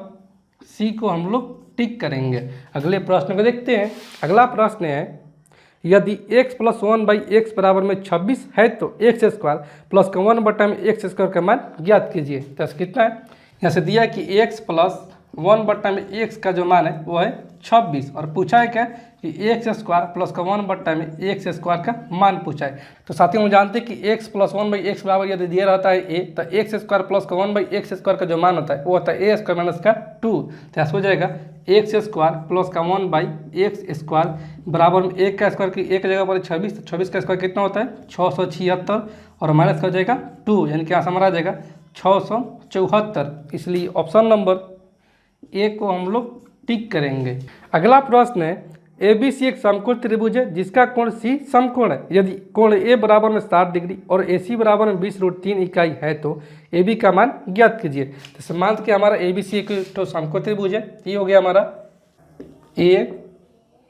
S1: सी को हम लोग टिक करेंगे। अगले प्रश्न को देखते हैं। अगला प्रश्न है, यदि x प्लस 1/x बराबर में 26 है तो एक्स स्क्वायर प्लस का 1 में एक्स स्क्वायर का मान ज्ञात कीजिए। तो कितना है, यहाँ से दिया कि x प्लस 1 में x का जो मान है वो है 26 और पूछा है क्या कि एक्स स्क्वायर प्लस का 1 में एक्स स्क्वायर का मान पूछा है। तो साथियों हम जानते हैं कि x प्लस 1/x बराबर यदि दिया रहता है a, तो एक्स स्क्वायर प्लस का 1/x स्क्वायर का जो मान होता है वो होता है a स्क्वायर माइनस का 2। तो ऐसा हो जाएगा एक्स स्क्वायर प्लस का 1/x स्क्वायर बराबर में एक का स्क्वायर की एक जगह पर 26, तो 26 का स्क्वायर कितना होता है 676 और माइनस का हो जाएगा 2, यानी कि यहाँ से हमारा आ जाएगा 674। इसलिए ऑप्शन नंबर ए को हम लोग टिक करेंगे। अगला प्रश्न है, ए बी सी एक समकोण त्रिभुज है जिसका कोण सी समकोण है। यदि कोण ए बराबर में 60 डिग्री और ए सी बराबर में 20√3 इकाई है तो ए बी का मान ज्ञात कीजिए। तो मान के हमारा ए बी सी एक तो समकोण त्रिभुज है, ये हो गया हमारा ए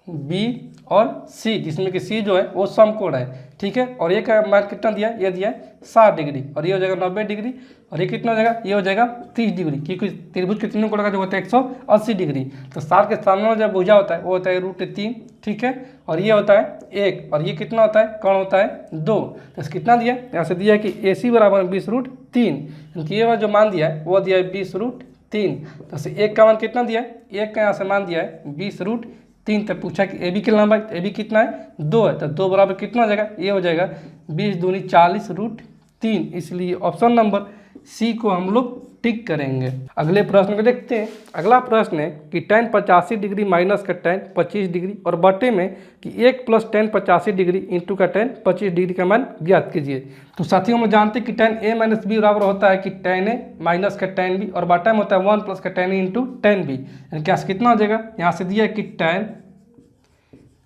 S1: बी और सी, जिसमें कि सी जो है वो समकोण है, ठीक है। और ये का मान कितना दिया है, ये दिया है 60 डिग्री और ये हो जाएगा 90 डिग्री और ये कितना हो जाएगा, ये हो जाएगा 30 डिग्री, क्योंकि त्रिभुज के तीनों कोण का जो होता है 180 डिग्री। तो 60 के सामने में जब भुजा होता है वो होता है √3, ठीक है। और ये होता है 1 और ये कितना होता है, कोण होता है 2। तो कितना दिया, यहाँ से दिया है कि ए सी बराबर 20√3, क्योंकि ये जो मान दिया है वो दिया है 20√3। तो एक का मान कितना दिया है, एक का यहाँ से मान दिया है 20√3। तो पूछा कि ए बी की लंबाई, ए बी कितना है 2 है, तो 2 बराबर कितना हो जाएगा, ये हो जाएगा 20 दूनी 40√3। इसलिए ऑप्शन नंबर सी को हम लोग टिक करेंगे। अगले प्रश्न को देखते हैं। अगला प्रश्न है कि tan 85 डिग्री माइनस का tan 25 डिग्री और बटे में कि 1 प्लस tan 85 डिग्री इंटू का tan 25 डिग्री का मान ज्ञात कीजिए। तो साथियों हम जानते हैं कि tan a माइनस बी बराबर होता है कि tan a माइनस का tan b और बटा में होता है 1 प्लस का tan a into tan b, यानी क्या कितना हो जाएगा, यहाँ से दिया है कि tan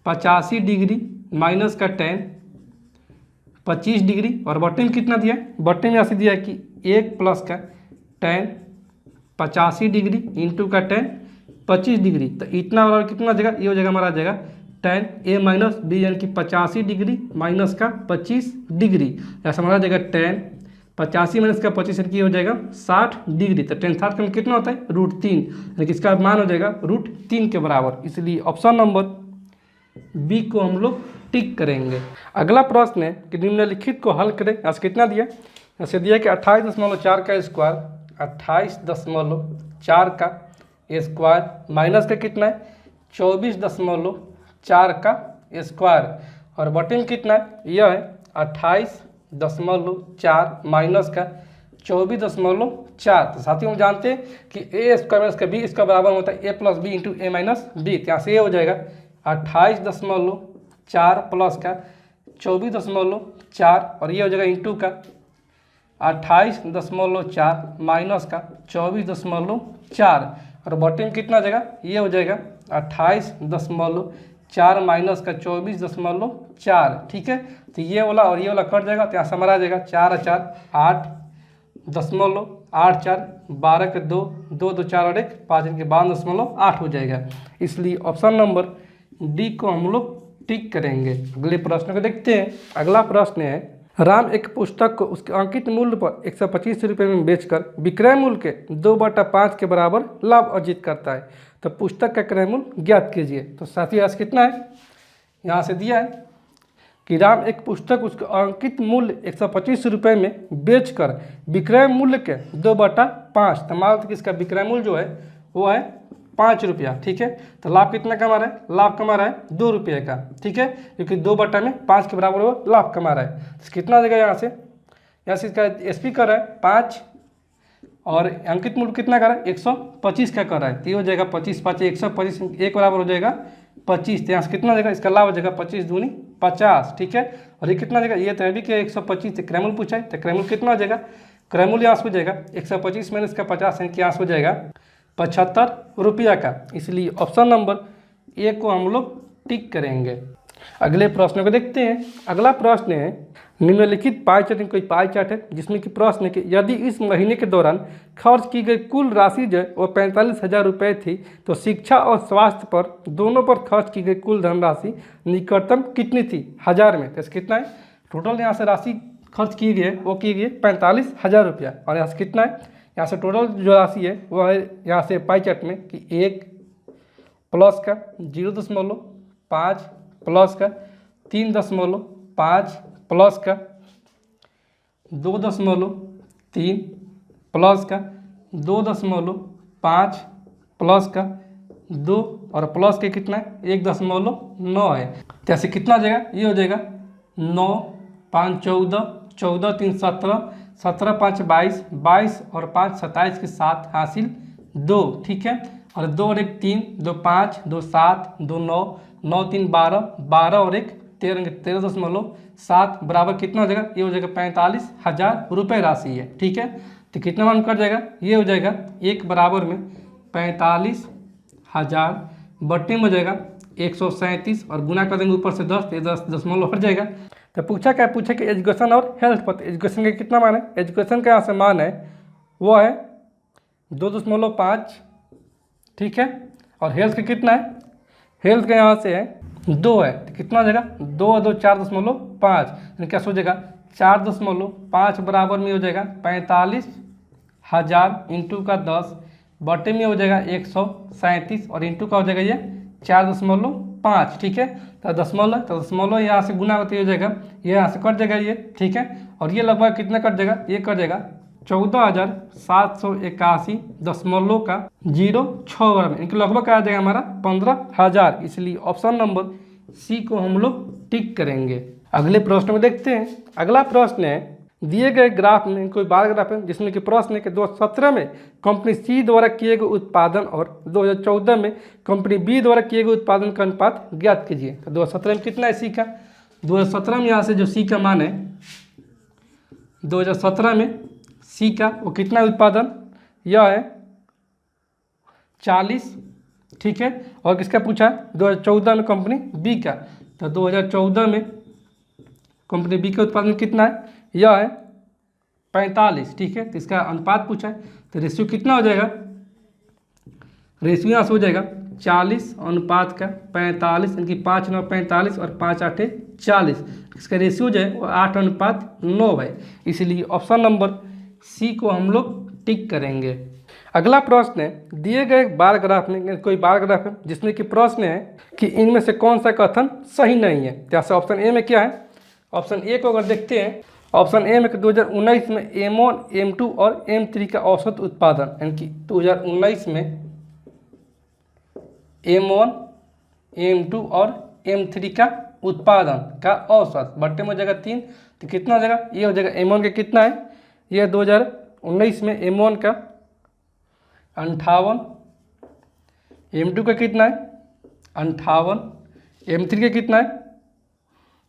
S1: 85 डिग्री माइनस का tan 25 डिग्री और बटे में कितना दिया है, बटे में यहाँ से दिया है कि 1 प्लस का tan 85 डिग्री इंटू का tan 25 डिग्री। तो इतना बराबर कितना हो जाएगा, ये हो जाएगा हमारा आ जाएगा tan a माइनस बी, यानी कि 85 डिग्री माइनस का 25 डिग्री। ऐसा हमारा आ जाएगा tan 85 माइनस का 25 यानी कि हो जाएगा 60 डिग्री। तो tan 60 का कितना होता है √3, यानी कि इसका मान हो जाएगा √3 के बराबर। इसलिए ऑप्शन नंबर बी को हम लोग टिक करेंगे। अगला प्रश्न है कि निम्नलिखित को हल करें। यहाँ से कितना दिया, यहाँ से दिया कि 28.4 का स्क्वायर 28.4 का स्क्वायर माइनस का कितना है 24.4 का स्क्वायर और बटे में कितना है, यह है 28.4 माइनस का 24.4। तो साथियों हम जानते हैं कि ए स्क्वायर माइनस का बी इसका बराबर होता है a plus b into a minus b. यहाँ से ये हो जाएगा 28.4 प्लस का 24.4 और ये हो जाएगा इंटू का 28.4 माइनस का 24.4 और बटे में कितना हो जाएगा, ये हो जाएगा 28.4 माइनस का 24.4, ठीक है। तो ये वाला और ये वाला कट जाएगा, तो यहाँ से हमारा आ जाएगा 4 4 8.84 12 के 2 2 2 4 और 1 5 के 12.8 हो जाएगा। इसलिए ऑप्शन नंबर डी को हम लोग टिक करेंगे। अगले प्रश्न को देखते हैं। अगला प्रश्न है, राम एक पुस्तक को उसके अंकित मूल्य पर 125 रुपये में बेचकर विक्रय मूल्य के 2/5 के बराबर लाभ अर्जित करता है। तो पुस्तक का क्रय मूल्य ज्ञात कीजिए। तो साथियों यहाँ से कितना है, यहाँ से दिया है कि राम एक पुस्तक उसके अंकित मूल्य 125 रुपये में बेचकर विक्रय मूल्य के 2/5, तो मान लो कि इसका विक्रय मूल्य जो है वो है 5 रुपया, ठीक है। तो लाभ कितना कमा रहा है, लाभ कमा रहा है 2 रुपये का, ठीक है, क्योंकि 2/5 के बराबर वो लाभ कमा रहा है। तो कितना देगा, यहाँ से इसका एसपी कर रहा है 5 और अंकित मूल्य कितना कर रहा है 125 का कर रहा है। तो ये हो जाएगा 25 5 125 एक बराबर हो जाएगा 25। तो यहाँ से कितना देगा, इसका लाभ हो जाएगा 25 दूनी 50, ठीक है। और ये कितना देगा, ये तो है भी कि 125 क्रय मूल्य पूछा है, तो क्रय मूल्य कितना हो जाएगा, क्रय मूल्य यहाँ से हो जाएगा 125 माइनस का 50 यानी कि यहाँ से हो जाएगा 75 रुपया का। इसलिए ऑप्शन नंबर ए को हम लोग टिक करेंगे। अगले प्रश्न को देखते हैं। अगला प्रश्न है, निम्नलिखित पाई चार्ट, कोई पाई चार्ट है जिसमें कि प्रश्न है कि यदि इस महीने के दौरान खर्च की गई कुल राशि जो है वो 45,000 रुपये थी तो शिक्षा और स्वास्थ्य पर दोनों पर खर्च की गई कुल धनराशि निकटतम कितनी थी, 1000 में। तो कितना है टोटल यहाँ से राशि खर्च की गई है वो की गई 45,000 रुपया। और यहाँ से कितना है, यहाँ से टोटल जो राशि है वो है यहाँ से पाई चार्ट में कि 1 प्लस का 0.5 प्लस का 3.5 प्लस का 2.3 प्लस का 2.5 प्लस का 2 और प्लस के कितना है 1.9 है। तो ऐसे कितना हो जाएगा, ये हो जाएगा 9 5 14 14 3 17 17 5 22 22 और 5 27 के साथ हासिल 2, ठीक है। और 2 और 1 3 2 5 2 7 2 9 9 3 12 12 और 1 13 13.7 बराबर कितना हो जाएगा, ये हो जाएगा 45,000 रुपये राशि है, ठीक है। तो कितना मान कट जाएगा, ये हो जाएगा 1 बराबर में 45,000 बट्टे में हो जाएगा 137 और गुना कर देंगे ऊपर से 10 तो 10 हट जाएगा। तो पूछा क्या, पूछा कि एजुकेशन और हेल्थ पर। एजुकेशन का कितना मान है, एजुकेशन का यहाँ से मान है वो है 2.5, ठीक है। और हेल्थ का कितना है, हेल्थ का यहाँ से है 2 है, तो कितना हो जाएगा 2 और 2 4.5, यानी क्या हो जाएगा 4.5 बराबर में हो जाएगा 45,000 इंटू का 10 बटे में हो जाएगा 137 और इंटू का हो जाएगा ये 4.5, ठीक है। तो दशमलव यहाँ से गुना होते हो जाएगा, ये यहाँ से कट जाएगा ये, ठीक है। और ये लगभग कितना कट जाएगा, ये कट जाएगा 14,781.06 बराबर, इनके लगभग क्या आ जाएगा हमारा 15,000। इसलिए ऑप्शन नंबर सी को हम लोग टिक करेंगे। अगले प्रश्न में देखते हैं। अगला प्रश्न है, दिए गए ग्राफ में कोई बार ग्राफ है जिसमें कि प्रश्न है कि 2017 में कंपनी सी द्वारा किए गए उत्पादन और 2014 में कंपनी बी द्वारा किए गए उत्पादन का अनुपात ज्ञात कीजिए। तो 2017 में कितना है सी का, 2017 में यहाँ से जो सी का मान है 2017 में सी का वो कितना उत्पादन, यह है 40, ठीक है। और किसका पूछा 2014 में कंपनी बी का, तो 2014 में कंपनी बी का उत्पादन कितना है, यह है 45, ठीक है। तो इसका अनुपात पूछा है, तो रेशियो कितना हो जाएगा, रेशियो यहाँ से हो जाएगा 40 अनुपात का 45, यानी कि 5 9 45 और 5 8 40। इसका रेशियो जो है वो 8:9 है। इसलिए ऑप्शन नंबर सी को हम लोग टिक करेंगे। अगला प्रश्न है, दिए गए बार ग्राफ में कोई बार ग्राफ है जिसमें कि प्रश्न है कि इनमें से कौन सा कथन सही नहीं है। जैसे ऑप्शन ए में क्या है, ऑप्शन ए को अगर देखते हैं, ऑप्शन ए में 2019 में M1 M2 और M3 का औसत उत्पादन, यानी कि 2019 में M1 M2 और M3 का उत्पादन का औसत बट्टे में हो जाएगा 3, तो कितना हो जाएगा, ये हो जाएगा M1 का कितना है, ये 2019 में M1 का 58, M2 का कितना है 58, M3 का कितना है,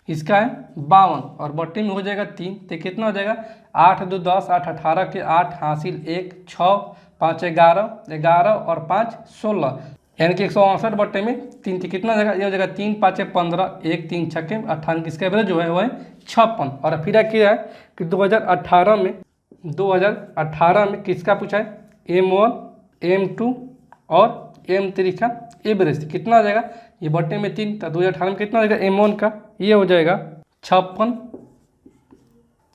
S1: इसका है 52 और बट्टे में हो जाएगा 3, तो कितना हो जाएगा 8 2 10 8 18 के 8 हासिल 1 6 5 11 11 और 5 16, यानी कि 168 बट्टे में 3, तो कितना हो जाएगा, ये हो जाएगा 3 5 15 1 3 6 58, किसका एवरेज जो है वो है 56। और फिर क्या है कि 2018 में किसका पूछा है, M1 M2 और M3 का एवरेज कितना हो जाएगा, ये बट्टे में 3, तो 2018 में कितना हो जाएगा M1 का, ये हो जाएगा 56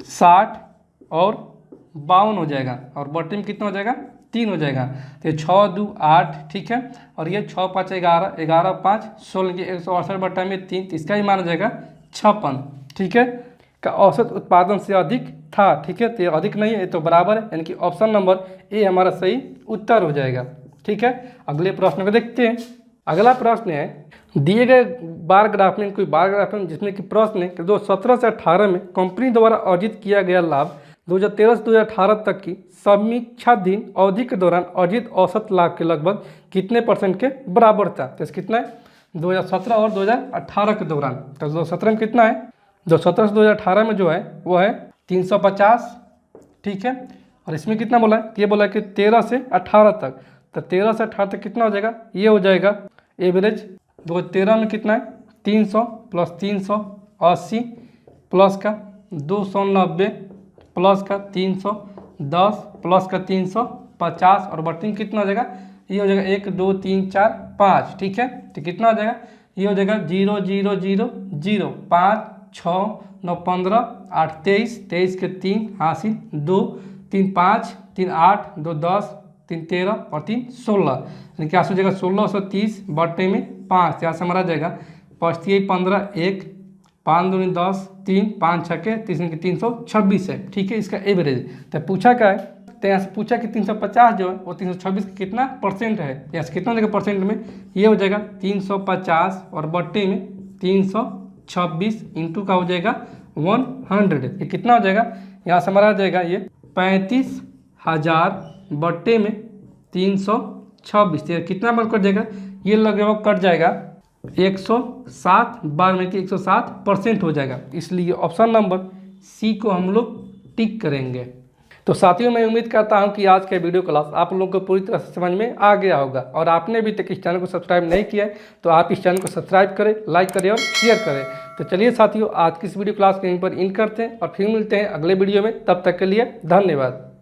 S1: 60 और 52 हो जाएगा और बट्टे में कितना हो जाएगा 3 हो जाएगा। तो 6 2 8, ठीक है। और ये 6 5 11 11 5 16 की 168 बट्टा में 3, तो इसका ही मान हो जाएगा 56, ठीक है, का औसत उत्पादन से अधिक था, ठीक है। तो ये अधिक नहीं है, ये तो बराबर है, यानी कि ऑप्शन नंबर ए हमारा सही उत्तर हो जाएगा, ठीक है। अगले प्रश्न को देखते हैं। अगला प्रश्न है, दिए गए बार ग्राफ में कोई बार ग्राफ है जिसमें कि प्रश्न है कि 2017 से 18 में कंपनी द्वारा अर्जित किया गया लाभ 2013 से 2018 तक की समीक्षाधीन अवधि के दौरान अर्जित औसत लाभ के लगभग कितने % के बराबर था। तो कितना है 2017 और 2018 के दौरान, तो 2017 में कितना है, 2017 से 2018 में जो है वो है 350, ठीक है। और इसमें कितना बोला है, ये बोला है कि 13 से 18 तक, तो 13 से 18 तक कितना हो जाएगा, ये हो जाएगा एवरेज 2013 में कितना है 300 प्लस 380 प्लस का 290 प्लस का 310 प्लस का 350 और बट्टी में कितना हो जाएगा, ये हो जाएगा 1 2 3 4 5, ठीक है। तो कितना हो जाएगा, ये हो जाएगा 0 0 0 0 5 छः 9 15 8 23, 23 के 3 हासिल 2, 3 5, 3 8, 2 10, 3 13 और 3 16, यानी क्या हो जाएगा 1630 बट्टे में 5, यहाँ से हमारा जाएगा 5 3 15 1, 5 दूनी 10, 3 5 6 के 326 है। ठीक है, इसका एवरेज तो पूछा क्या है, तो यहाँ से पूछा कि 350 जो है वो 326 का कितना परसेंट है, यहाँ से कितना हो जाएगा परसेंट में, ये हो जाएगा 350 और बट्टे में 326 इंटू का हो जाएगा 100, ये कितना हो जाएगा, यहाँ से हमारा आ जाएगा ये 35,000 बट्टे में 326, ये कितना बार कट जाएगा, ये लगभग कट जाएगा 107 बार में कि 107% हो जाएगा, इसलिए ऑप्शन नंबर सी को हम लोग टिक करेंगे। तो साथियों, मैं उम्मीद करता हूं कि आज का वीडियो क्लास आप लोगों को पूरी तरह से समझ में आ गया होगा, और आपने अभी तक इस चैनल को सब्सक्राइब नहीं किया है तो आप इस चैनल को सब्सक्राइब करें, लाइक करें और शेयर करें। तो चलिए साथियों, आज की इस वीडियो क्लास को यहीं पर इन करते हैं और फिर मिलते हैं अगले वीडियो में, तब तक के लिए धन्यवाद।